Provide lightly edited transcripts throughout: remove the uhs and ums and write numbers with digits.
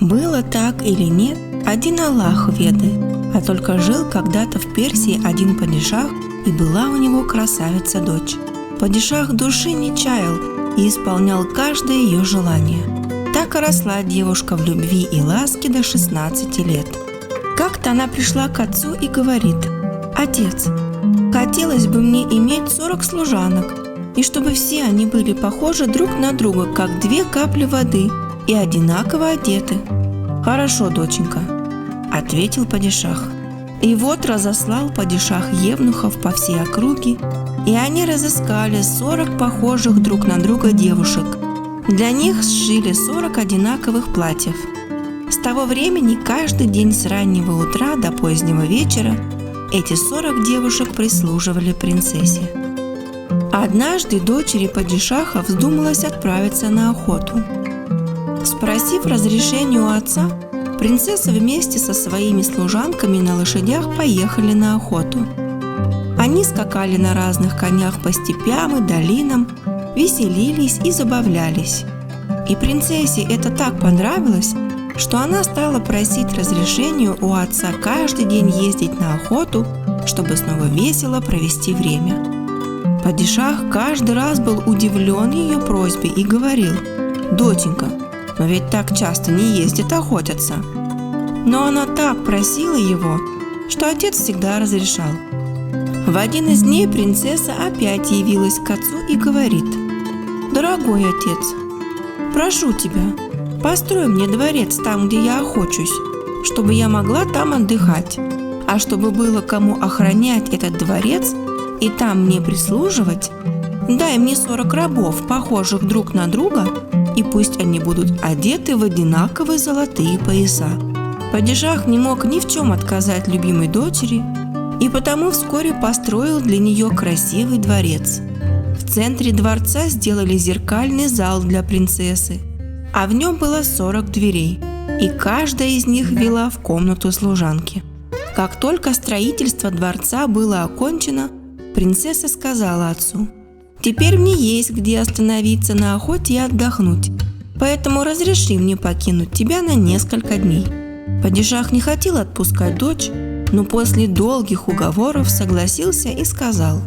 Было так или нет, один Аллах ведает, а только жил когда-то в Персии один падишах, и была у него красавица-дочь. Падишах души не чаял и исполнял каждое ее желание. Так и росла девушка в любви и ласке до 16 лет. Как-то она пришла к отцу и говорит: «Отец, хотелось бы мне иметь 40 служанок, и чтобы все они были похожи друг на друга, как 2 капли воды, и одинаково одеты». «Хорошо, доченька», – ответил падишах. И вот разослал падишах евнухов по всей округе, и они разыскали 40 похожих друг на друга девушек. Для них сшили 40 одинаковых платьев. С того времени каждый день с раннего утра до позднего вечера эти 40 девушек прислуживали принцессе. Однажды дочери падишаха вздумалось отправиться на охоту. Спросив разрешения у отца, принцесса вместе со своими служанками на лошадях поехали на охоту. Они скакали на разных конях по степям и долинам, веселились и забавлялись. И принцессе это так понравилось, что она стала просить разрешения у отца каждый день ездить на охоту, чтобы снова весело провести время. Падишах каждый раз был удивлен ее просьбой и говорил: «Доченька, но ведь так часто не ездят охотятся». Но она так просила его, что отец всегда разрешал. В один из дней принцесса опять явилась к отцу и говорит: «Дорогой отец, прошу тебя, построй мне дворец там, где я охочусь, чтобы я могла там отдыхать, а чтобы было кому охранять этот дворец и там мне прислуживать, дай мне 40 рабов, похожих друг на друга, и пусть они будут одеты в одинаковые золотые пояса». Падишах не мог ни в чем отказать любимой дочери, и потому вскоре построил для нее красивый дворец. В центре дворца сделали зеркальный зал для принцессы, а в нем было 40 дверей, и каждая из них вела в комнату служанки. Как только строительство дворца было окончено, принцесса сказала отцу: «Теперь мне есть где остановиться на охоте и отдохнуть, поэтому разреши мне покинуть тебя на несколько дней». Падишах не хотел отпускать дочь, но после долгих уговоров согласился и сказал: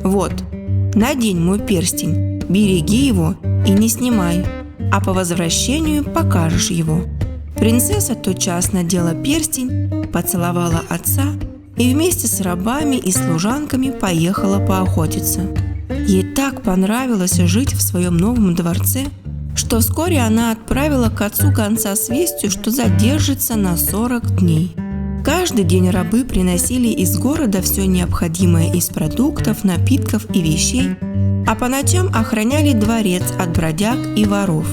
«Вот, надень мой перстень, береги его и не снимай, а по возвращению покажешь его». Принцесса тотчас надела перстень, поцеловала отца и вместе с рабами и служанками поехала поохотиться. Ей так понравилось жить в своем новом дворце, что вскоре она отправила к отцу гонца с вестью, что задержится на 40 дней. Каждый день рабы приносили из города все необходимое из продуктов, напитков и вещей, а по ночам охраняли дворец от бродяг и воров.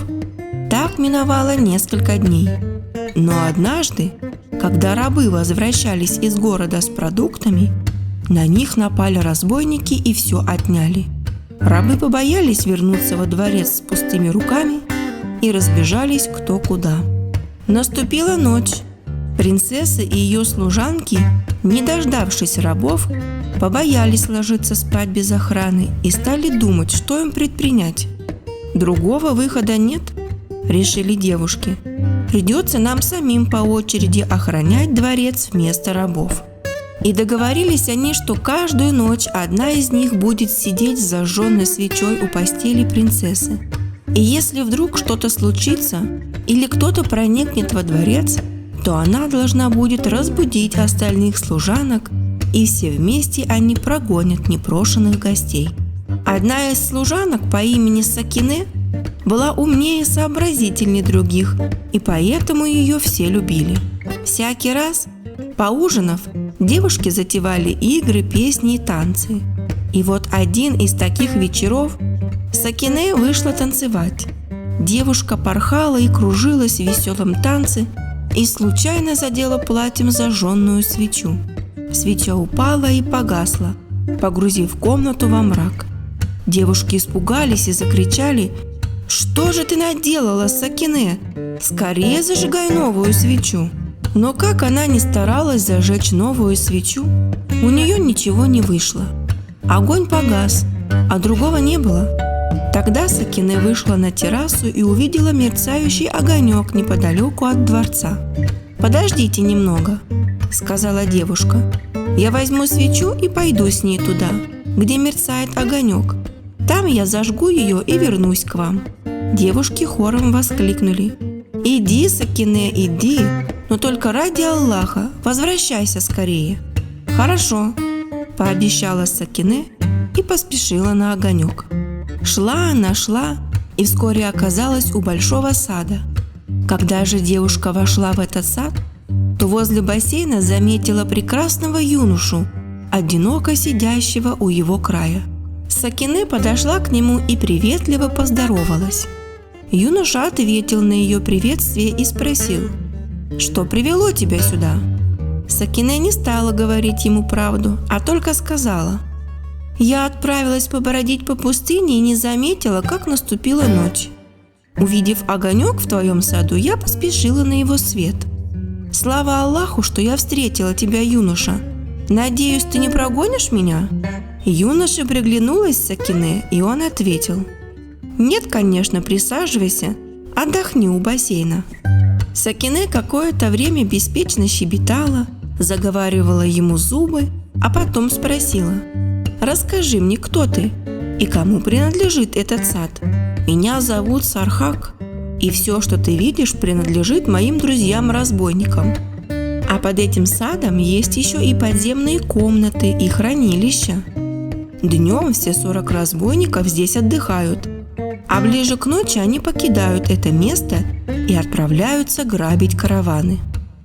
Так миновало несколько дней. Но однажды, когда рабы возвращались из города с продуктами, на них напали разбойники и все отняли. Рабы побоялись вернуться во дворец с пустыми руками и разбежались кто куда. Наступила ночь. Принцесса и ее служанки, не дождавшись рабов, побоялись ложиться спать без охраны и стали думать, что им предпринять. Другого выхода нет, решили девушки. Придется нам самим по очереди охранять дворец вместо рабов. И договорились они, что каждую ночь одна из них будет сидеть с зажженной свечой у постели принцессы. И если вдруг что-то случится или кто-то проникнет во дворец, то она должна будет разбудить остальных служанок, и все вместе они прогонят непрошенных гостей. Одна из служанок по имени Сакине была умнее и сообразительнее других, и поэтому ее все любили. Всякий раз, поужинав, девушки затевали игры, песни и танцы. И вот один из таких вечеров Сакине вышла танцевать. Девушка порхала и кружилась в веселом танце и случайно задела платьем зажженную свечу. Свеча упала и погасла, погрузив комнату во мрак. Девушки испугались и закричали: «Что же ты наделала, Сакине? Скорее зажигай новую свечу!» Но как она ни старалась зажечь новую свечу, у нее ничего не вышло. Огонь погас, а другого не было. Тогда Сакине вышла на террасу и увидела мерцающий огонек неподалеку от дворца. «Подождите немного», – сказала девушка. «Я возьму свечу и пойду с ней туда, где мерцает огонек. Там я зажгу ее и вернусь к вам». Девушки хором воскликнули: «Иди, Сакине, иди, но только ради Аллаха возвращайся скорее». «Хорошо», – пообещала Сакине и поспешила на огонек. Шла она, шла и вскоре оказалась у большого сада. Когда же девушка вошла в этот сад, то возле бассейна заметила прекрасного юношу, одиноко сидящего у его края. Сакине подошла к нему и приветливо поздоровалась. Юноша ответил на ее приветствие и спросил: «Что привело тебя сюда?» Сакине не стала говорить ему правду, а только сказала: «Я отправилась побродить по пустыне и не заметила, как наступила ночь. Увидев огонек в твоем саду, я поспешила на его свет. Слава Аллаху, что я встретила тебя, юноша. Надеюсь, ты не прогонишь меня?» Юноше приглянулась Сакине, и он ответил: «Нет, конечно, присаживайся, отдохни у бассейна». Сакине какое-то время беспечно щебетала, заговаривала ему зубы, а потом спросила: «Расскажи мне, кто ты и кому принадлежит этот сад? Меня зовут Сархак, и все, что ты видишь, принадлежит моим друзьям-разбойникам. А под этим садом есть еще и подземные комнаты и хранилища. Днем все 40 разбойников здесь отдыхают, а ближе к ночи они покидают это место и отправляются грабить караваны.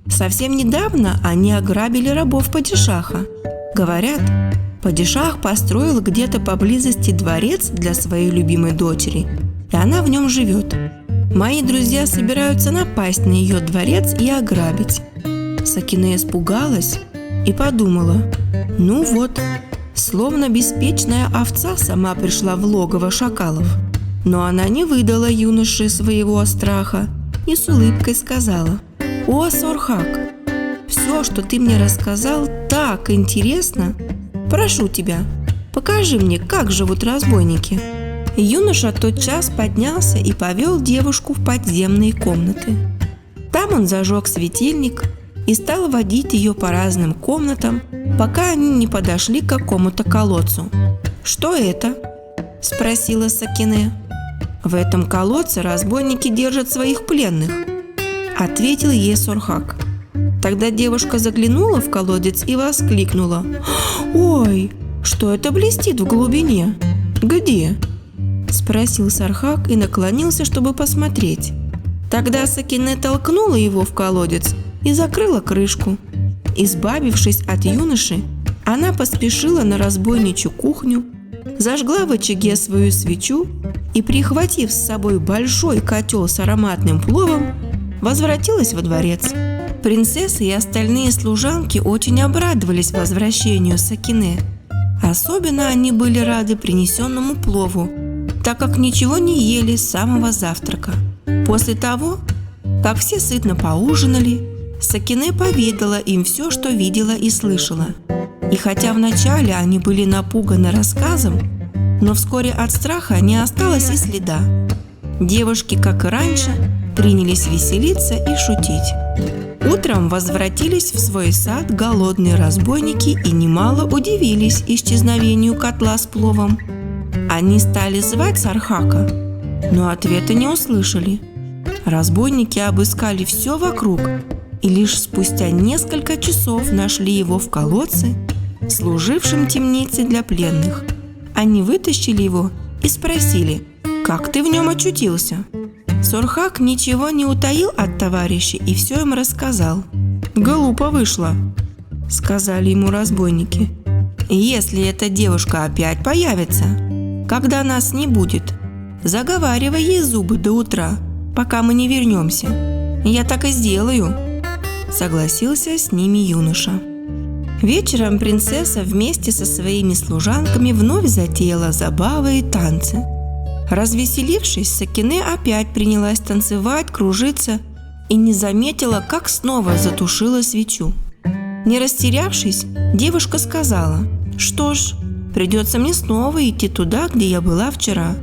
Совсем недавно они ограбили рабов падишаха. Говорят, падишах построил где-то поблизости дворец для своей любимой дочери, и она в нем живет. Мои друзья собираются напасть на ее дворец и ограбить». Сакине испугалась и подумала: ну вот, словно беспечная овца сама пришла в логово шакалов. Но она не выдала юноше своего страха и с улыбкой сказала: «О, Сархак, все, что ты мне рассказал, так интересно. Прошу тебя, покажи мне, как живут разбойники». Юноша тотчас поднялся и повел девушку в подземные комнаты. Там он зажег светильник и стал водить ее по разным комнатам, пока они не подошли к какому-то колодцу. «Что это?» – спросила Сакине. «В этом колодце разбойники держат своих пленных», – ответил ей Сархак. Тогда девушка заглянула в колодец и воскликнула: «Ой, что это блестит в глубине? Где?» – спросил Сархак и наклонился, чтобы посмотреть. Тогда Сакине толкнула его в колодец и закрыла крышку. Избавившись от юноши, она поспешила на разбойничью кухню, зажгла в очаге свою свечу и, прихватив с собой большой котел с ароматным пловом, возвратилась во дворец. Принцесса и остальные служанки очень обрадовались возвращению Сакине. Особенно они были рады принесенному плову, так как ничего не ели с самого завтрака. После того, как все сытно поужинали, Сакине поведала им все, что видела и слышала. И хотя вначале они были напуганы рассказом, но вскоре от страха не осталось и следа. Девушки, как и раньше, принялись веселиться и шутить. Утром возвратились в свой сад голодные разбойники и немало удивились исчезновению котла с пловом. Они стали звать Сархака, но ответа не услышали. Разбойники обыскали все вокруг и лишь спустя несколько часов нашли его в колодце, служившем темницей для пленных. Они вытащили его и спросили: «Как ты в нем очутился?» Сархак ничего не утаил от товарища и все им рассказал. «Глупо вышло», – сказали ему разбойники. «Если эта девушка опять появится, когда нас не будет, заговаривай ей зубы до утра, пока мы не вернемся. Я так и сделаю», – согласился с ними юноша. Вечером принцесса вместе со своими служанками вновь затеяла забавы и танцы. Развеселившись, Сакине опять принялась танцевать, кружиться и не заметила, как снова затушила свечу. Не растерявшись, девушка сказала: «Что ж, придется мне снова идти туда, где я была вчера.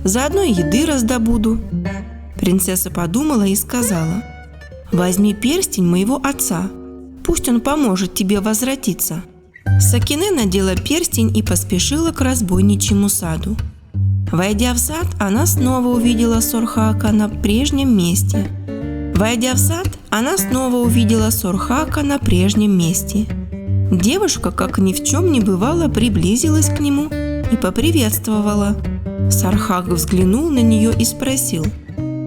заодно и еды раздобуду». Принцесса подумала и сказала: «Возьми перстень моего отца, пусть он поможет тебе возвратиться». Сакине надела перстень и поспешила к разбойничьему саду. Войдя в сад, она снова увидела Сорхака на прежнем месте. Девушка, как ни в чем не бывало, приблизилась к нему и поприветствовала. Сорхак взглянул на нее и спросил: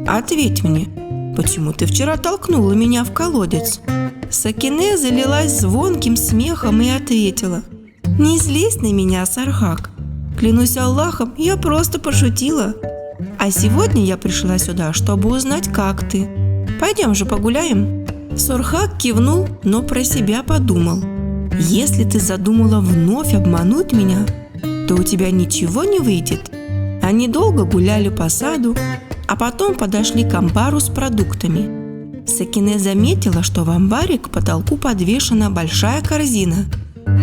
«Ответь мне, почему ты вчера толкнула меня в колодец?» Сакине залилась звонким смехом и ответила: «Не злись на меня, Сорхак. Клянусь Аллахом, я просто пошутила. А сегодня я пришла сюда, чтобы узнать, как ты. Пойдем же погуляем». Сорхак кивнул, но про себя подумал: «Если ты задумала вновь обмануть меня, то у тебя ничего не выйдет». Они долго гуляли по саду, а потом подошли к амбару с продуктами. Сакине заметила, что в амбаре к потолку подвешена большая корзина,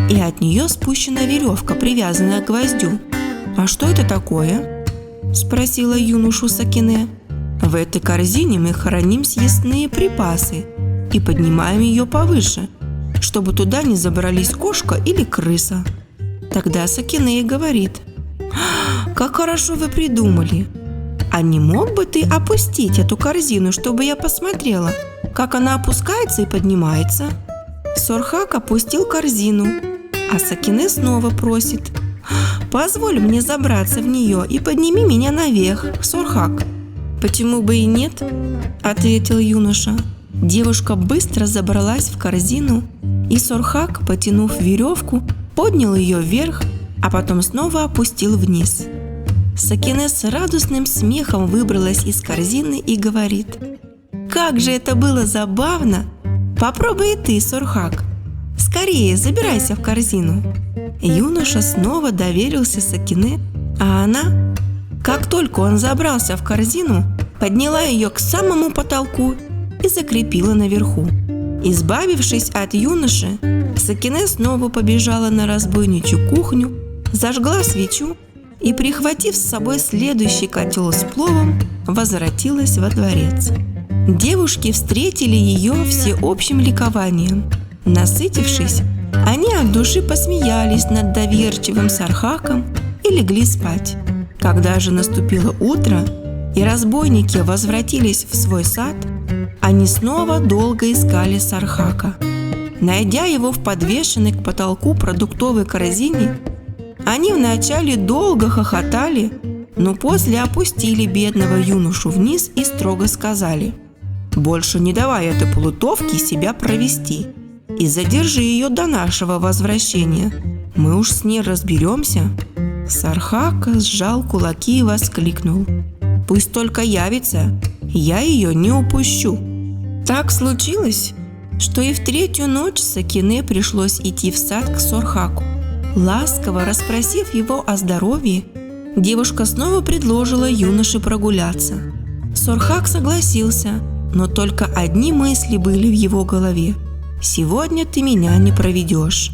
и от нее спущена веревка, привязанная к гвоздю. «А что это такое?» – спросила юношу Сакине. «В этой корзине мы храним съестные припасы и поднимаем ее повыше, чтобы туда не забрались кошка или крыса». Тогда Сакине и говорит: «Как хорошо вы придумали! А не мог бы ты опустить эту корзину, чтобы я посмотрела, как она опускается и поднимается?» Сорхак опустил корзину, а Сакине снова просит: «Позволь мне забраться в нее и подними меня наверх, Сорхак». «Почему бы и нет?» – ответил юноша. Девушка быстро забралась в корзину, и Сорхак, потянув веревку, поднял ее вверх, а потом снова опустил вниз. Сакине с радостным смехом выбралась из корзины и говорит: «Как же это было забавно! Попробуй и ты, Сорхак! Скорее забирайся в корзину!» Юноша снова доверился Сакине, а она, как только он забрался в корзину, подняла ее к самому потолку и закрепила наверху. Избавившись от юноши, Сакине снова побежала на разбойничью кухню, зажгла свечу и, прихватив с собой следующий котел с пловом, возвратилась во дворец. Девушки встретили ее всеобщим ликованием. Насытившись, они от души посмеялись над доверчивым Сорхаком и легли спать. Когда же наступило утро и разбойники возвратились в свой сад, они снова долго искали Сорхака. Найдя его в подвешенной к потолку продуктовой корзине, они вначале долго хохотали, но после опустили бедного юношу вниз и строго сказали: «Больше не давай этой плутовке себя провести и задержи ее до нашего возвращения. Мы уж с ней разберемся». Сорхак сжал кулаки и воскликнул: «Пусть только явится, я ее не упущу». Так случилось, что и в третью ночь Сакине пришлось идти в сад к Сорхаку. Ласково расспросив его о здоровье, девушка снова предложила юноше прогуляться. Сорхак согласился, но только одни мысли были в его голове: «Сегодня ты меня не проведешь».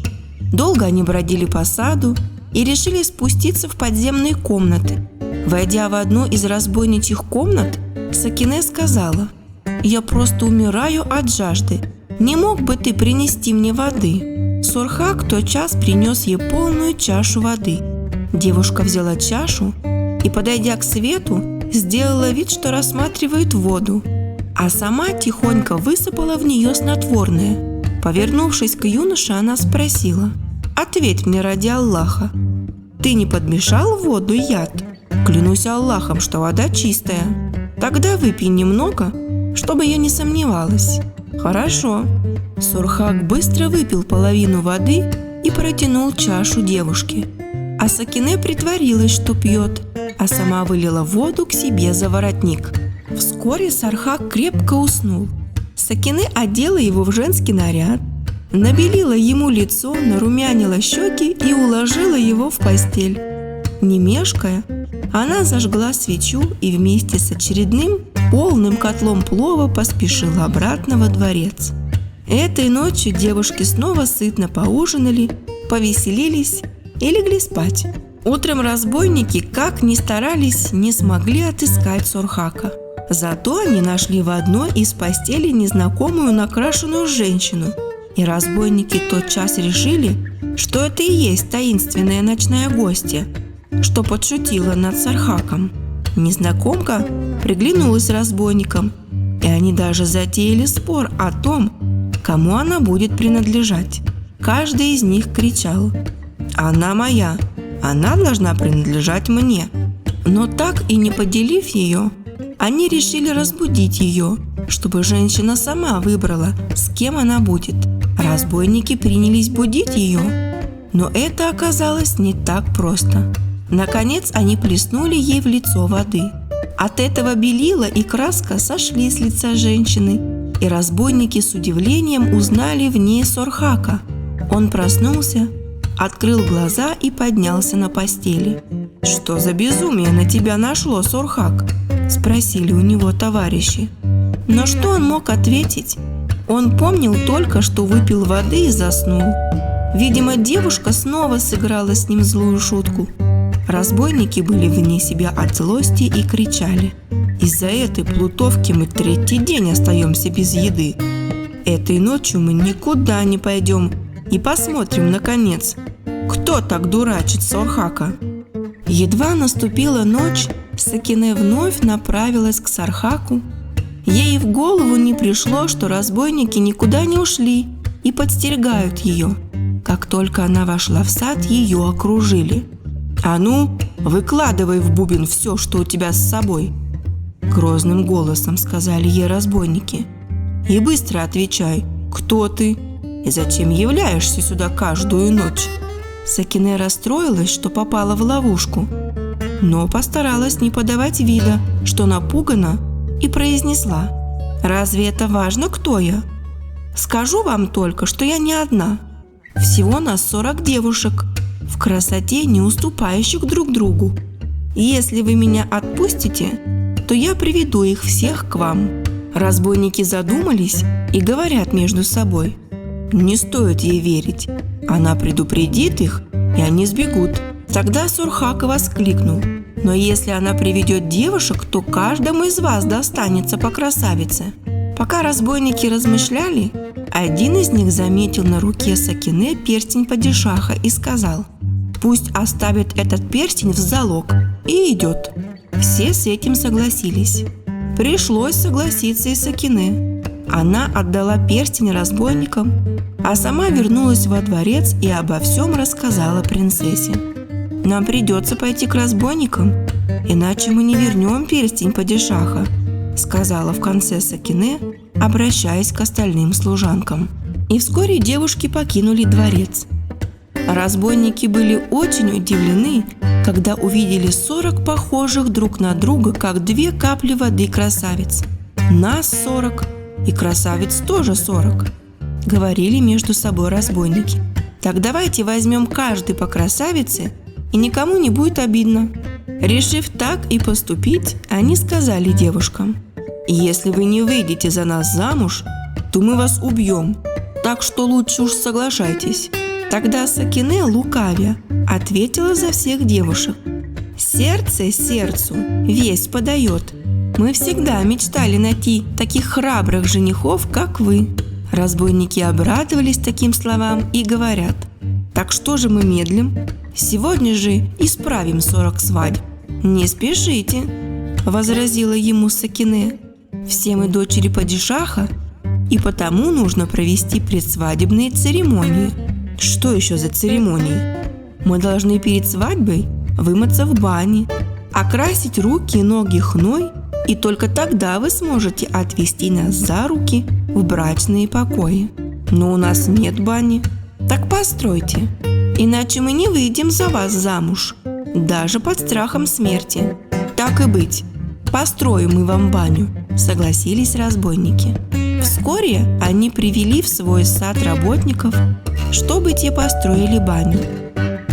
Долго они бродили по саду и решили спуститься в подземные комнаты. Войдя в одну из разбойничьих комнат, Сакине сказала: «Я просто умираю от жажды. Не мог бы ты принести мне воды?» Сорхак тотчас принес ей полную чашу воды. Девушка взяла чашу и, подойдя к свету, сделала вид, что рассматривает воду, а сама тихонько высыпала в нее снотворное. Повернувшись к юноше, она спросила: «Ответь мне ради Аллаха, ты не подмешал в воду яд?» «Клянусь Аллахом, что вода чистая». «Тогда выпей немного, чтобы я не сомневалась». «Хорошо». Сорхак быстро выпил половину воды и протянул чашу девушке. А Сакине притворилась, что пьет, а сама вылила воду к себе за воротник. Вскоре Сорхак крепко уснул. Сакине одела его в женский наряд, набелила ему лицо, нарумянила щеки и уложила его в постель. Не мешкая, она зажгла свечу и вместе с очередным полным котлом плова поспешила обратно во дворец. Этой ночью девушки снова сытно поужинали, повеселились и легли спать. Утром разбойники, как ни старались, не смогли отыскать Сорхака. Зато они нашли в одной из постелей незнакомую накрашенную женщину, и разбойники тотчас решили, что это и есть таинственная ночная гостья, что подшутила над Сорхаком. Незнакомка приглянулась разбойникам, и они даже затеяли спор о том, кому она будет принадлежать. Каждый из них кричал: «Она моя, она должна принадлежать мне». Но так и не поделив ее, они решили разбудить ее, чтобы женщина сама выбрала, с кем она будет. Разбойники принялись будить ее, но это оказалось не так просто. Наконец они плеснули ей в лицо воды. От этого белила и краска сошли с лица женщины, и разбойники с удивлением узнали в ней Сорхака. Он проснулся, открыл глаза и поднялся на постели. «Что за безумие на тебя нашло, Сорхак?» – спросили у него товарищи. Но что он мог ответить? Он помнил только, что выпил воды и заснул. Видимо, девушка снова сыграла с ним злую шутку. Разбойники были вне себя от злости и кричали: «Из-за этой плутовки мы 3-й день остаемся без еды. Этой ночью мы никуда не пойдем и посмотрим, наконец, кто так дурачит Сорхака». Едва наступила ночь, Сакине вновь направилась к Сорхаку. Ей в голову не пришло, что разбойники никуда не ушли и подстерегают ее. Как только она вошла в сад, ее окружили. «А ну, выкладывай в бубен все, что у тебя с собой», – грозным голосом сказали ей разбойники. «И быстро отвечай, кто ты и зачем являешься сюда каждую ночь». Сакине расстроилась, что попала в ловушку, но постаралась не подавать вида, что напугана, и произнесла: «Разве это важно, кто я? Скажу вам только, что я не одна. Всего нас 40 девушек, в красоте не уступающих друг другу. И если вы меня отпустите, то я приведу их всех к вам». Разбойники задумались и говорят между собой: «Не стоит ей верить. Она предупредит их, и они сбегут». Тогда Сорхак воскликнул: «Но если она приведет девушек, то каждому из вас достанется по красавице». Пока разбойники размышляли, один из них заметил на руке Сакине перстень падишаха и сказал: «Пусть оставит этот перстень в залог и идет». Все с этим согласились. Пришлось согласиться и Сакине. Она отдала перстень разбойникам, а сама вернулась во дворец и обо всем рассказала принцессе. «Нам придется пойти к разбойникам, иначе мы не вернем перстень падишаха», – сказала в конце Сакине, обращаясь к остальным служанкам. И вскоре девушки покинули дворец. Разбойники были очень удивлены, когда увидели 40 похожих друг на друга, как 2 капли воды красавиц. «Нас 40, и красавиц тоже 40», – говорили между собой разбойники. «Так давайте возьмем каждый по красавице, и никому не будет обидно». Решив так и поступить, они сказали девушкам: «Если вы не выйдете за нас замуж, то мы вас убьем, так что лучше уж соглашайтесь». Тогда Сакине, лукавя, ответила за всех девушек: «Сердце сердцу весть подает. Мы всегда мечтали найти таких храбрых женихов, как вы». Разбойники обрадовались таким словам и говорят: «Так что же мы медлим? Сегодня же исправим 40 свадьб». «Не спешите», – возразила ему Сакине. «Все мы дочери падишаха, и потому нужно провести предсвадебные церемонии». «Что еще за церемонии?» «Мы должны перед свадьбой вымыться в бане, окрасить руки и ноги хной, и только тогда вы сможете отвести нас за руки в брачные покои». «Но у нас нет бани». «Так постройте, иначе мы не выйдем за вас замуж, даже под страхом смерти». «Так и быть, построим мы вам баню», – согласились разбойники. Вскоре они привели в свой сад работников, чтобы те построили баню.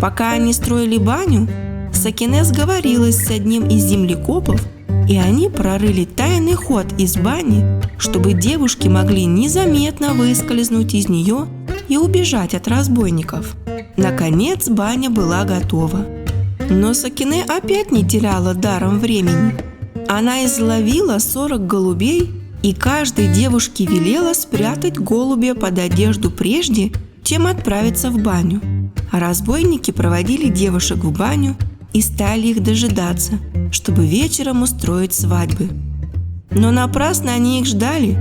Пока они строили баню, Сакине сговорилась с одним из землекопов, и они прорыли тайный ход из бани, чтобы девушки могли незаметно выскользнуть из нее и убежать от разбойников. Наконец баня была готова. Но Сакине опять не теряла даром времени. Она изловила 40 голубей и каждой девушке велела спрятать голубя под одежду прежде, чем отправиться в баню. А разбойники проводили девушек в баню и стали их дожидаться, чтобы вечером устроить свадьбы. Но напрасно они их ждали.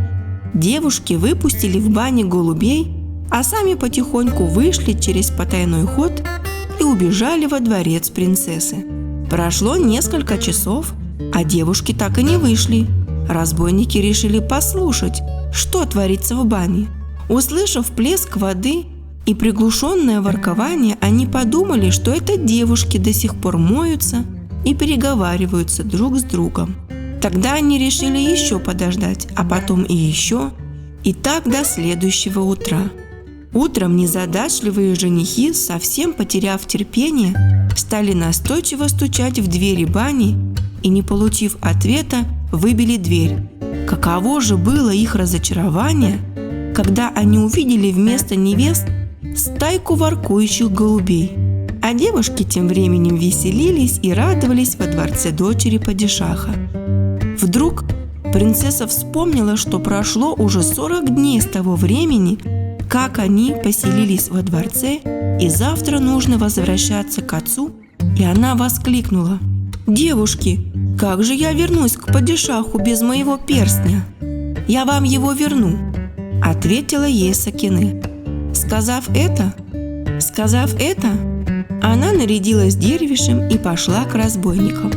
Девушки выпустили в бане голубей, а сами потихоньку вышли через потайной ход и убежали во дворец принцессы. Прошло несколько часов, а девушки так и не вышли. Разбойники решили послушать, что творится в бане. Услышав плеск воды и приглушенное воркование, они подумали, что это девушки до сих пор моются и переговариваются друг с другом. Тогда они решили еще подождать, а потом и еще, и так до следующего утра. Утром незадачливые женихи, совсем потеряв терпение, стали настойчиво стучать в двери бани и, не получив ответа, выбили дверь. Каково же было их разочарование, когда они увидели вместо невест стайку воркующих голубей. А девушки тем временем веселились и радовались во дворце дочери падишаха. Вдруг принцесса вспомнила, что прошло уже 40 дней с того времени, как они поселились во дворце, и завтра нужно возвращаться к отцу, и она воскликнула: «Девушки, как же я вернусь к падишаху без моего перстня?» «Я вам его верну», – ответила ей Сакине. Сказав это, она нарядилась дервишем и пошла к разбойникам.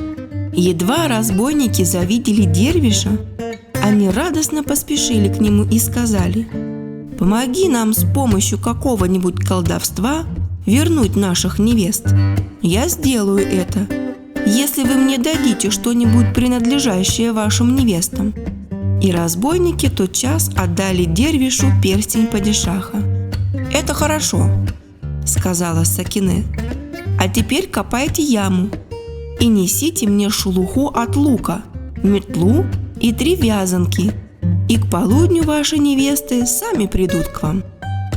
Едва разбойники завидели дервиша, они радостно поспешили к нему и сказали: «Помоги нам с помощью какого-нибудь колдовства вернуть наших невест. Я сделаю это, если вы мне дадите что-нибудь, принадлежащее вашим невестам». И разбойники тотчас отдали дервишу перстень падишаха. «Это хорошо», – сказала Сакине. «А теперь копайте яму и несите мне шелуху от лука, метлу и 3 вязанки, и к полудню ваши невесты сами придут к вам».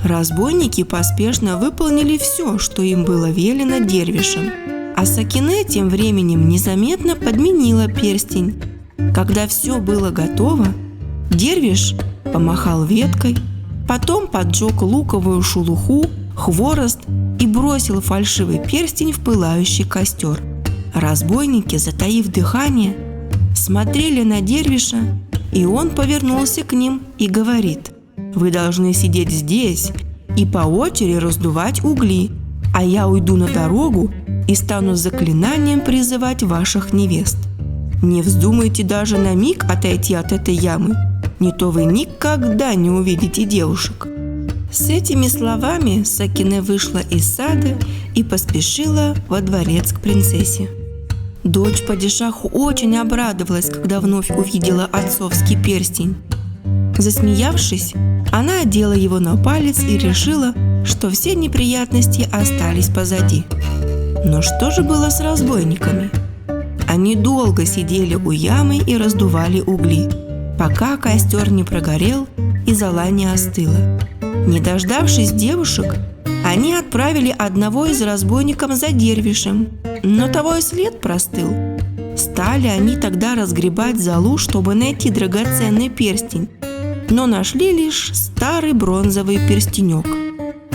Разбойники поспешно выполнили все, что им было велено дервишем, а Сакине тем временем незаметно подменила перстень. Когда все было готово, дервиш помахал веткой, потом поджег луковую шелуху, хворост и бросил фальшивый перстень в пылающий костер. Разбойники, затаив дыхание, смотрели на дервиша, и он повернулся к ним и говорит: «Вы должны сидеть здесь и по очереди раздувать угли, а я уйду на дорогу и стану заклинанием призывать ваших невест. Не вздумайте даже на миг отойти от этой ямы, не то вы никогда не увидите девушек». С этими словами Сакине вышла из сада и поспешила во дворец к принцессе. Дочь падишаху очень обрадовалась, когда вновь увидела отцовский перстень. Засмеявшись, она одела его на палец и решила, что все неприятности остались позади. Но что же было с разбойниками? Они долго сидели у ямы и раздували угли, пока костер не прогорел и зола не остыла. Не дождавшись девушек, они отправили одного из разбойников за дервишем, но того и след простыл. Стали они тогда разгребать золу, чтобы найти драгоценный перстень, но нашли лишь старый бронзовый перстенек.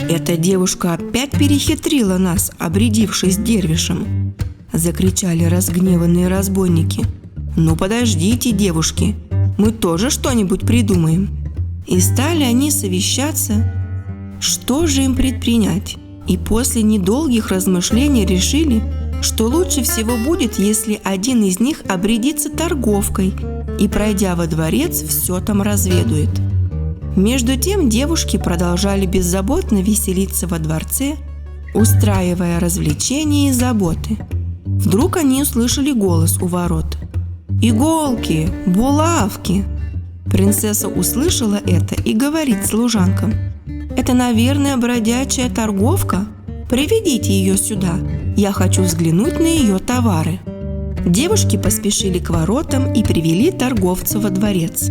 «Эта девушка опять перехитрила нас, обрядившись дервишем!» – закричали разгневанные разбойники. «Ну подождите, девушки, мы тоже что-нибудь придумаем!» И стали они совещаться, что же им предпринять, и после недолгих размышлений решили, что лучше всего будет, если один из них обрядится торговкой и, пройдя во дворец, все там разведует. Между тем девушки продолжали беззаботно веселиться во дворце, устраивая развлечения и заботы. Вдруг они услышали голос у ворот: «Иголки! Булавки!» Принцесса услышала это и говорит служанкам: «Это, наверное, бродячая торговка? Приведите ее сюда, я хочу взглянуть на ее товары». Девушки поспешили к воротам и привели торговца во дворец.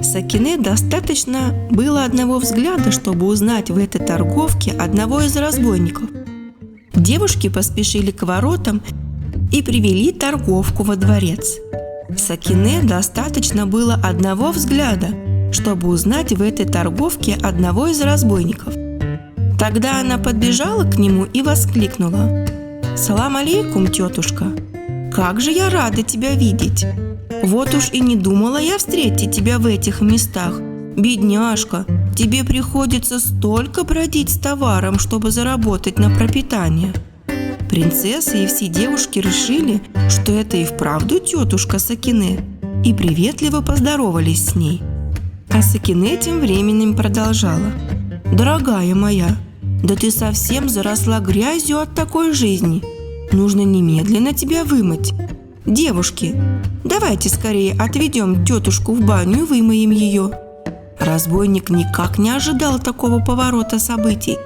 Сакине достаточно было одного взгляда, чтобы узнать в этой торговке одного из разбойников. Девушки поспешили к воротам и привели торговку во дворец. Сакине достаточно было одного взгляда, чтобы узнать в этой торговке одного из разбойников. Тогда она подбежала к нему и воскликнула: «Салам алейкум, тетушка! Как же я рада тебя видеть! Вот уж и не думала я встретить тебя в этих местах. Бедняжка, тебе приходится столько бродить с товаром, чтобы заработать на пропитание». Принцесса и все девушки решили, что это и вправду тетушка Сакине, и приветливо поздоровались с ней. А Сакине тем временем продолжала: «Дорогая моя, да ты совсем заросла грязью от такой жизни. Нужно немедленно тебя вымыть. Девушки, давайте скорее отведем тетушку в баню и вымоем ее». Разбойник никак не ожидал такого поворота событий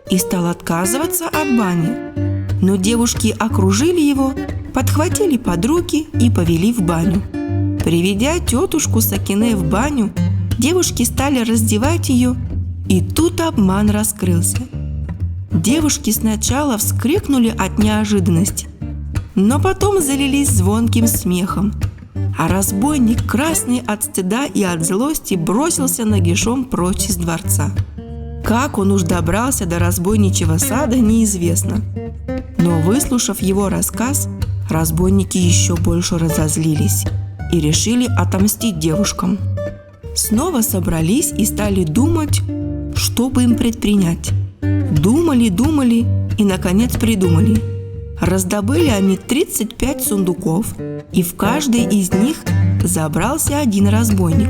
и стал отказываться от бани. Но девушки окружили его, подхватили под руки и повели в баню. Приведя тетушку Сакине в баню, девушки стали раздевать ее, и тут обман раскрылся. Девушки сначала вскрикнули от неожиданности, но потом залились звонким смехом, а разбойник, красный от стыда и от злости, бросился нагишом прочь из дворца. Как он уж добрался до разбойничьего сада, неизвестно. Но, выслушав его рассказ, разбойники еще больше разозлились и решили отомстить девушкам. Снова собрались и стали думать, что бы им предпринять. Думали и, наконец, придумали. Раздобыли они 35 сундуков, и в каждый из них забрался один разбойник.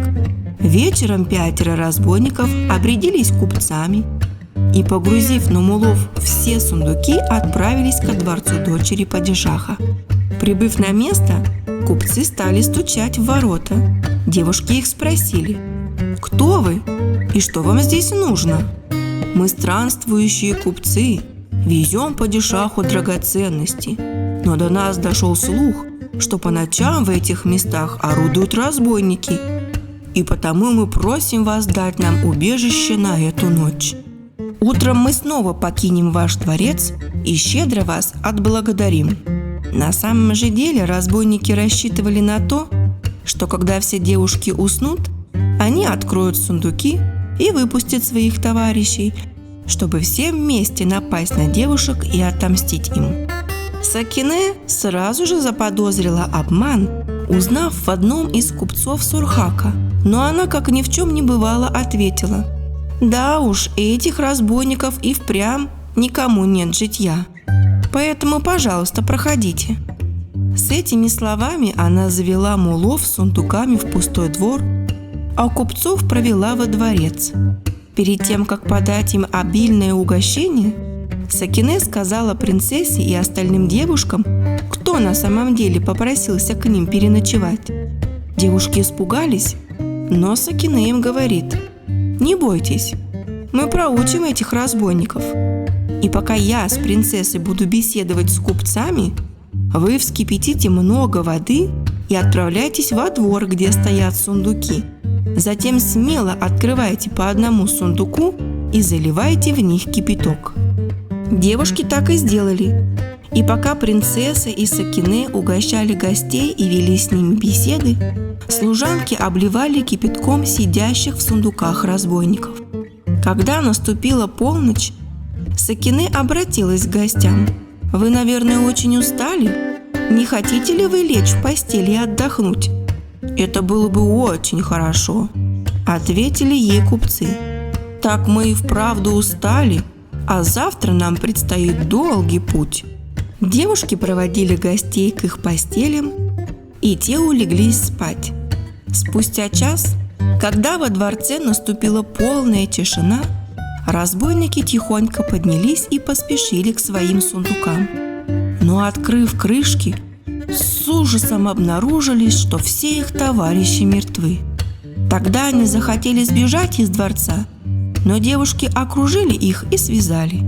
Вечером 5 разбойников обрядились купцами и, погрузив на мулов все сундуки, отправились ко дворцу дочери падишаха. Прибыв на место, купцы стали стучать в ворота. Девушки их спросили: «Кто вы и что вам здесь нужно?» «Мы странствующие купцы, везем падишаху драгоценности, но до нас дошел слух, что по ночам в этих местах орудуют разбойники, и потому мы просим вас дать нам убежище на эту ночь. Утром мы снова покинем ваш дворец и щедро вас отблагодарим». На самом же деле разбойники рассчитывали на то, что когда все девушки уснут, они откроют сундуки и выпустят своих товарищей, чтобы все вместе напасть на девушек и отомстить им. Сакине сразу же заподозрила обман, узнав в одном из купцов Сурхака, но она, как ни в чем не бывало, ответила: «Да уж, этих разбойников и впрямь никому нет житья. Поэтому, пожалуйста, проходите». С этими словами она завела мулов с сундуками в пустой двор, а купцов провела во дворец. Перед тем, как подать им обильное угощение, Сакине сказала принцессе и остальным девушкам, кто на самом деле попросился к ним переночевать. Девушки испугались, но Сакине им говорит: «Не бойтесь, мы проучим этих разбойников. И пока я с принцессой буду беседовать с купцами, вы вскипятите много воды и отправляйтесь во двор, где стоят сундуки. Затем смело открывайте по одному сундуку и заливайте в них кипяток». Девушки так и сделали. И пока принцесса и Сакине угощали гостей и вели с ними беседы, служанки обливали кипятком сидящих в сундуках разбойников. Когда наступила полночь, Сакине обратилась к гостям: «Вы, наверное, очень устали? Не хотите ли вы лечь в постель и отдохнуть?» «Это было бы очень хорошо», – ответили ей купцы. «Так мы и вправду устали, а завтра нам предстоит долгий путь». Девушки проводили гостей к их постелям, и те улеглись спать. Спустя час, когда во дворце наступила полная тишина, разбойники тихонько поднялись и поспешили к своим сундукам. Но, открыв крышки, с ужасом обнаружили, что все их товарищи мертвы. Тогда они захотели сбежать из дворца, но девушки окружили их и связали.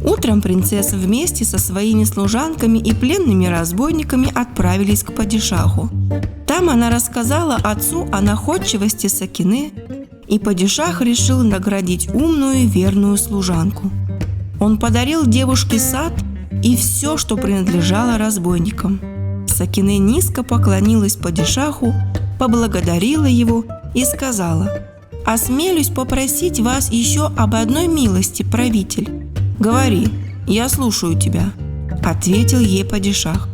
Утром принцесса вместе со своими служанками и пленными разбойниками отправились к падишаху. Там она рассказала отцу о находчивости Сакине, и падишах решил наградить умную и верную служанку. Он подарил девушке сад и все, что принадлежало разбойникам. Сакине низко поклонилась падишаху, поблагодарила его и сказала: «Осмелюсь попросить вас еще об одной милости, правитель». «Говори, я слушаю тебя», – ответил ей падишах.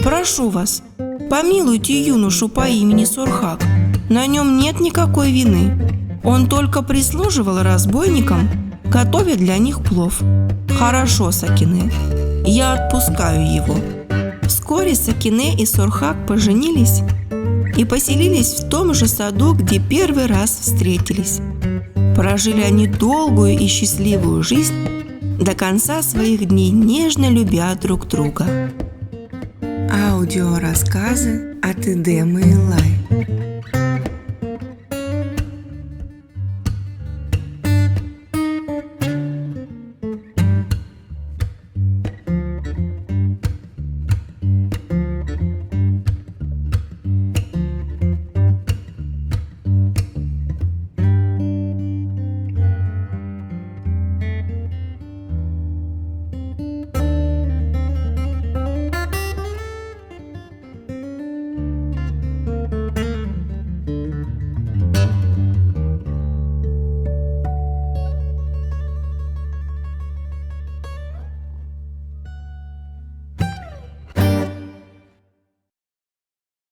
«Прошу вас, помилуйте юношу по имени Сурхак. На нем нет никакой вины. Он только прислуживал разбойникам, готовя для них плов». «Хорошо, Сакине, я отпускаю его». Вскоре Сакине и Сурхак поженились и поселились в том же саду, где первый раз встретились. Прожили они долгую и счастливую жизнь, до конца своих дней нежно любя друг друга. Аудиорассказы от Эдемы Лайф.